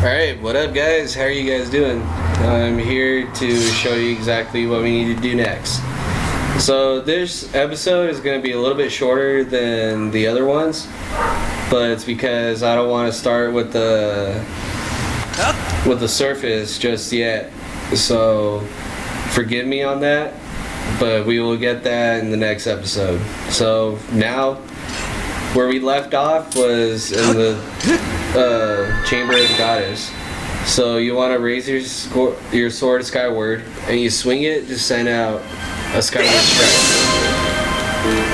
Alright, what up guys? How are you guys doing? I'm here to show you exactly what we need to do next. So this episode is going to be a little bit shorter than the other ones, but it's because I don't want to start with the surface just yet. So forgive me on that, but we will get that in the next episode. So now, where we left off was in the Chamber of the Goddess. So you want to raise your sword skyward, and you swing it to send out a Skyward Strike.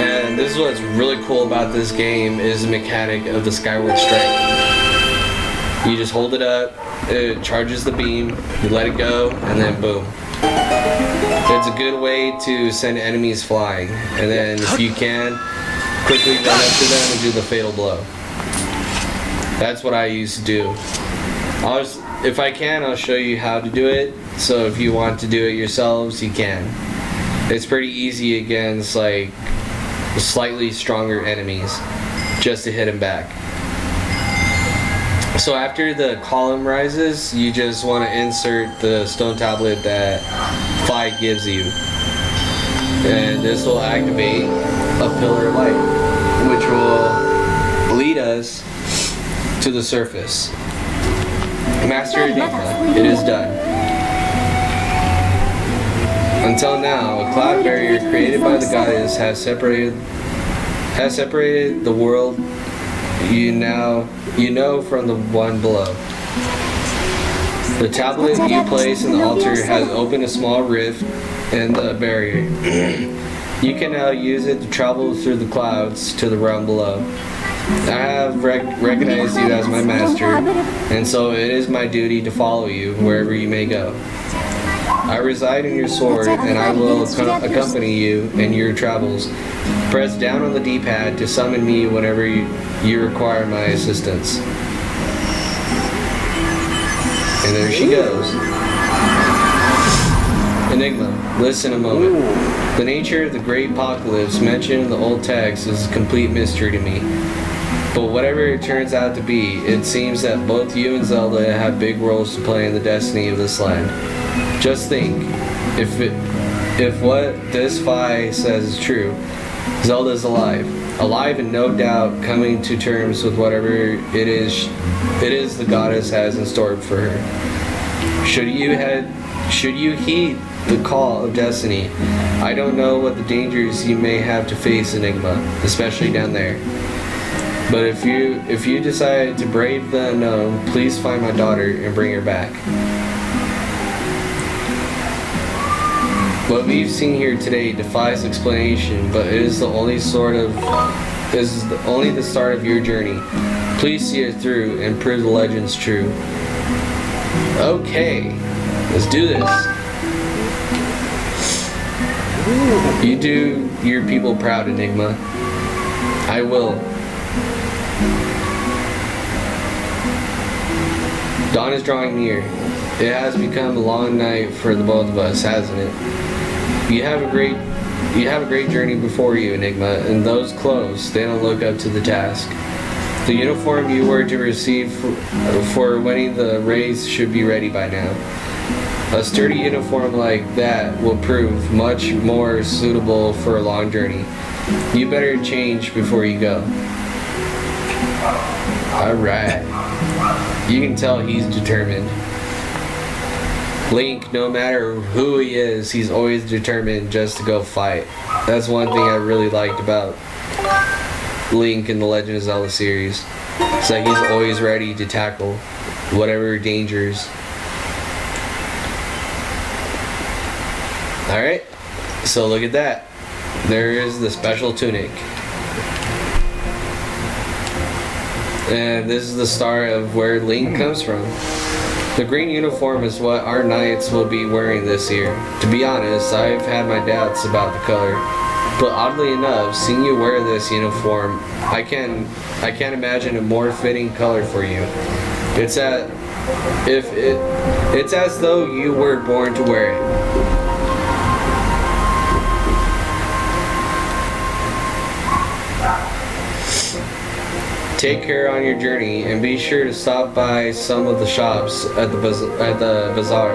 And this is what's really cool about this game, is the mechanic of the Skyward Strike. You just hold it up, it charges the beam, you let it go, and then boom. It's a good way to send enemies flying. And then if you can, quickly run up to them and do the fatal blow. That's what I used to do. If I can, I'll show you how to do it. So if you want to do it yourselves, you can. It's pretty easy against like slightly stronger enemies, just to hit them back. So after the column rises, you just want to insert the stone tablet that Phi gives you. And this will activate a pillar of light, which will lead us to the surface. Master Enigma, it is done. Until now, a cloud barrier created by the goddess has separated the world you know from the one below. The tablet you place in the altar has opened a small rift in the barrier. You can now use it to travel through the clouds to the realm below. I have recognized you as my master, and so it is my duty to follow you wherever you may go. I reside in your sword, and I will accompany you in your travels. Press down on the D-pad to summon me whenever you require my assistance. And there she goes. Enigma, listen a moment. The nature of the great apocalypse mentioned in the old text is a complete mystery to me. But whatever it turns out to be, it seems that both you and Zelda have big roles to play in the destiny of this land. Just think, if what this Phi says is true, Zelda is alive and no doubt coming to terms with whatever it is the goddess has in store for her. Should you heed the call of destiny, I don't know what the dangers you may have to face, Enigma, especially down there. But if you decide to brave the unknown, please find my daughter and bring her back. What we've seen here today defies explanation, but it is only the start of your journey. Please see it through and prove the legends true. Okay, let's do this. You do your people proud, Enigma. I will. Dawn is drawing near. It has become a long night for the both of us, hasn't it? You have a great journey before you, Enigma, and those clothes, they don't look up to the task. The uniform you were to receive for winning the race should be ready by now. A sturdy uniform like that will prove much more suitable for a long journey. You better change before you go. Alright. You can tell he's determined. Link, no matter who he is, he's always determined just to go fight. That's one thing I really liked about Link in the Legend of Zelda series. It's that he's always ready to tackle whatever dangers. Alright, so look at that. There is the special tunic. And this is the start of where Link comes from. The green uniform is what our knights will be wearing this year. To be honest, I've had my doubts about the color. But oddly enough, seeing you wear this uniform, I can't imagine a more fitting color for you. It's as though you were born to wear it. Take care on your journey, and be sure to stop by some of the shops at the bazaar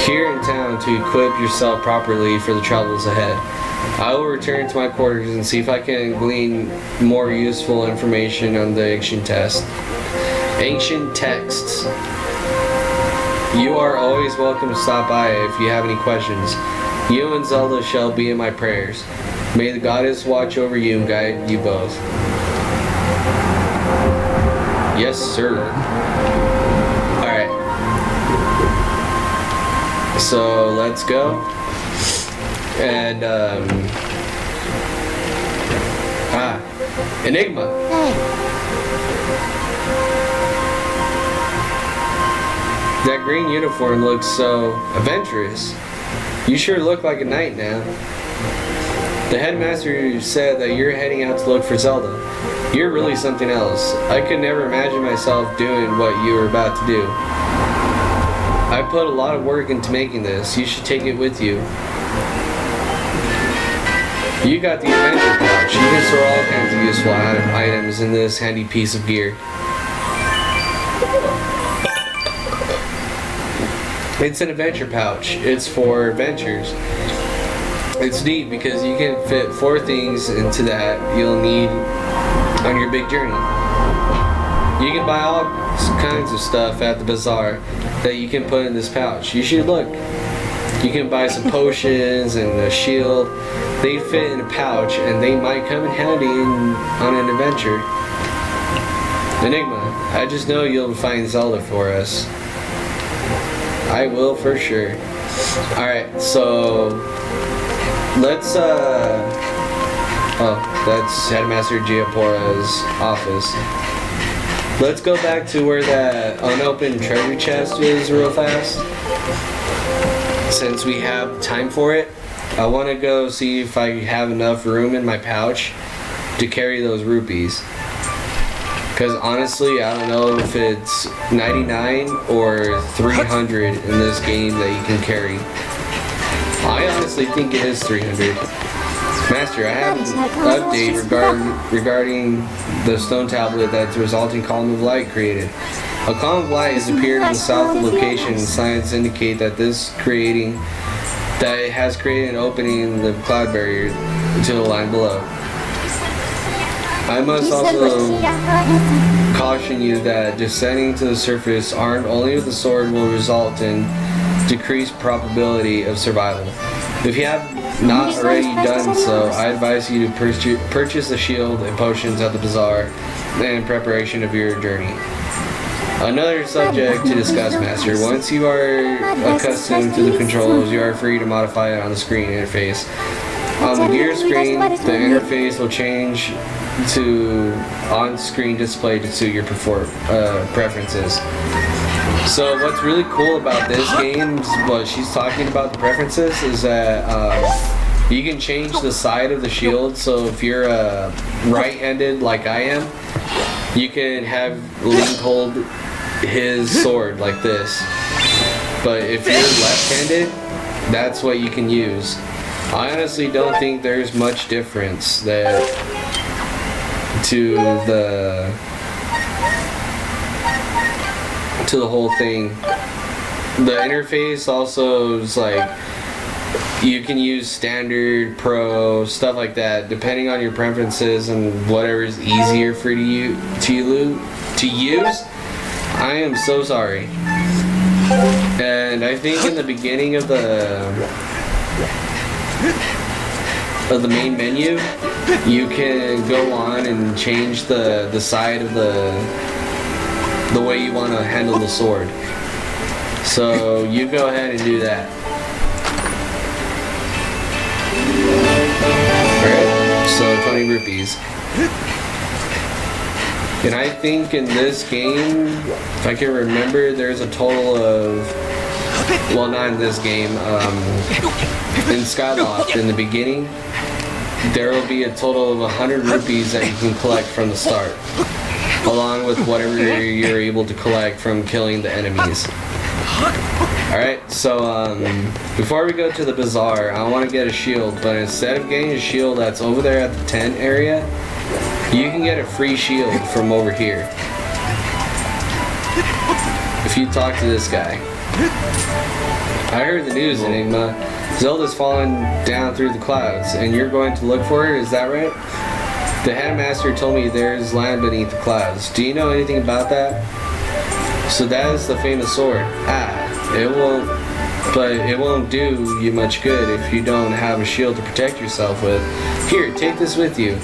here in town to equip yourself properly for the travels ahead. I will return to my quarters and see if I can glean more useful information on the ancient texts. You are always welcome to stop by if you have any questions. You and Zelda shall be in my prayers. May the goddess watch over you and guide you both. Yes, sir. Alright. So, let's go. And, Enigma. That green uniform looks so adventurous. You sure look like a knight now. The headmaster said that you're heading out to look for Zelda. You're really something else. I could never imagine myself doing what you were about to do. I put a lot of work into making this. You should take it with you. You got the adventure pouch. You can store all kinds of useful items in this handy piece of gear. It's an adventure pouch. It's for adventures. It's neat because you can fit 4 things into that you'll need on your big journey. You can buy all kinds of stuff at the bazaar that you can put in this pouch. You should look. You can buy some potions and a shield. They fit in a pouch and they might come in handy on an adventure. Enigma, I just know you'll find Zelda for us. I will for sure. Alright, so let's that's Headmaster Giapora's office. Let's go back to where that unopened treasure chest is real fast. Since we have time for it, I want to go see if I have enough room in my pouch to carry those rupees. Because honestly, I don't know if it's 99 or 300 in this game that you can carry. I honestly think it is 300. Master, I have an update regarding the stone tablet that the resulting column of light created. A column of light has appeared in the south location, and science indicate that it has created an opening in the cloud barrier to the line below. I must also caution you that descending to the surface armed only with the sword will result in decreased probability of survival. If you have not already done so, I advise you to purchase a shield and potions at the bazaar in preparation of your journey. Another subject to discuss, Master. Once you are accustomed to the controls, you are free to modify it on the screen interface. On the gear screen, the interface will change to on-screen display to suit your preferences. So what's really cool about this game, what she's talking about the preferences, is that you can change the side of the shield. So if you're right-handed like I am, you can have Link hold his sword like this. But if you're left-handed, that's what you can use. I honestly don't think there's much difference to the whole thing. The interface also is like you can use standard, pro, stuff like that, depending on your preferences and whatever is easier for you to use. I am so sorry. And I think in the beginning of the main menu, you can go on and change the side of the way you want to handle the sword. So you go ahead and do that. Alright, so 20 rupees. And I think in this game, if I can remember, there's a total of, well, not in this game, in Skyloft, in the beginning, there will be a total of 100 rupees that you can collect from the start, along with whatever you're able to collect from killing the enemies. Alright, so before we go to the bazaar, I want to get a shield, but instead of getting a shield that's over there at the tent area, you can get a free shield from over here. If you talk to this guy. I heard the news, Enigma. Zelda's fallen down through the clouds, and you're going to look for her, is that right? The headmaster told me there's land beneath the clouds. Do you know anything about that? So that is the famous sword. It won't do you much good if you don't have a shield to protect yourself with. Here, take this with you.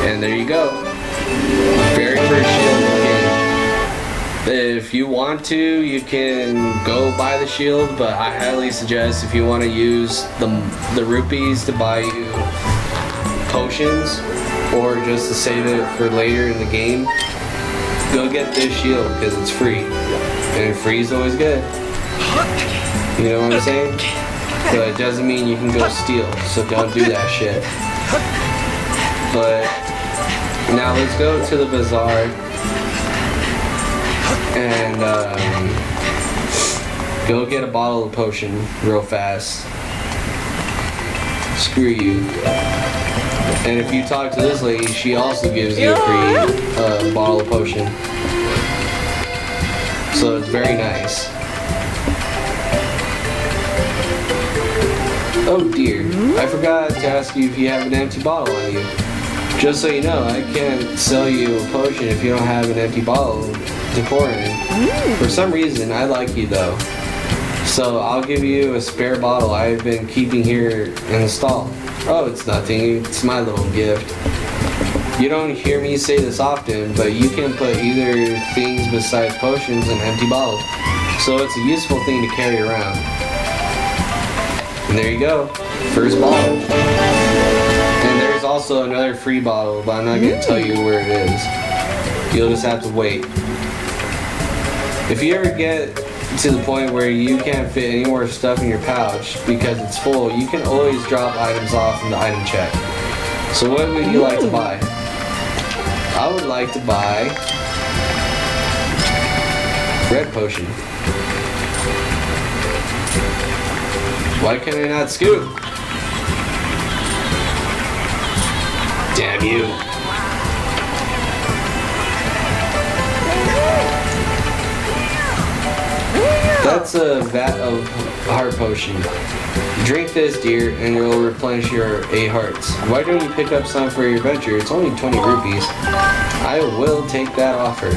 And there you go. Very first shield in the game. If you want to, you can go buy the shield, but I highly suggest if you want to use the rupees to buy you potions, or just to save it for later in the game, go get this shield because it's free. And free is always good. You know what I'm saying? But it doesn't mean you can go steal, so don't do that shit. But now let's go to the bazaar and go get a bottle of potion real fast. Screw you. And if you talk to this lady, she also gives you a free bottle of potion. So it's very nice. Oh dear, I forgot to ask you if you have an empty bottle on you. Just so you know, I can't sell you a potion if you don't have an empty bottle to pour in. For some reason, I like you though. So I'll give you a spare bottle I've been keeping here in the stall. Oh, it's nothing, it's my little gift. You don't hear me say this often, but you can put either things besides potions in empty bottles. So it's a useful thing to carry around. And there you go, first bottle. And there's also another free bottle, but I'm not going to tell you where it is. You'll just have to wait. If you ever get to the point where you can't fit any more stuff in your pouch because it's full, you can always drop items off in the item check. So what would you like to buy? I would like to buy red potion. Why can I not scoop? Damn you. That's a vat of heart potion. Drink this, dear, and it will replenish your 8 hearts. Why don't you pick up some for your adventure? It's only 20 rupees. I will take that offer.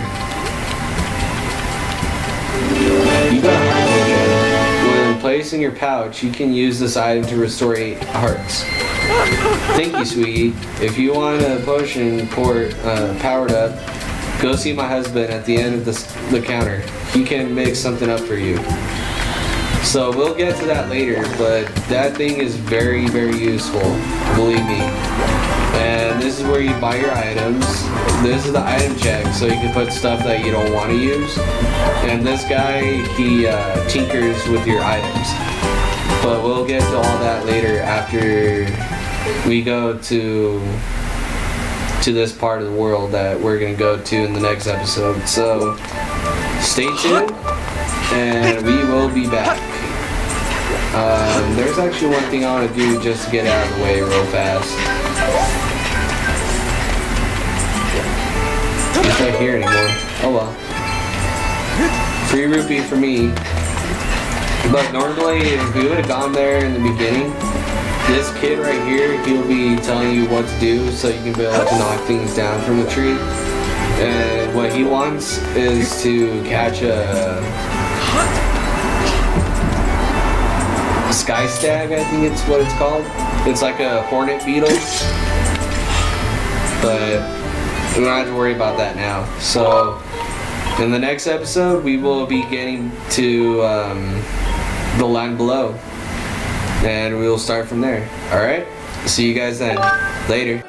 You got a heart potion. When placed in your pouch, you can use this item to restore 8 hearts. Thank you, sweetie. If you want a potion powered up, go see my husband at the end of the counter. He can make something up for you. So we'll get to that later, but that thing is very, very useful, believe me. And this is where you buy your items. This is the item check, so you can put stuff that you don't want to use. And this guy, he tinkers with your items. But we'll get to all that later after we go to this part of the world that we're going to go to in the next episode. So stay tuned, and we will be back. There's actually one thing I want to do just to get out of the way real fast. It's not here anymore. Oh well. Free rupee for me. But normally, if we would have gone there in the beginning, this kid right here, he'll be telling you what to do so you can be able to knock things down from the tree. And what he wants is to catch a sky stag, I think it's what it's called. It's like a hornet beetle. But we don't have to worry about that now. So in the next episode, we will be getting to the land below. And we will start from there. Alright? See you guys then. Later.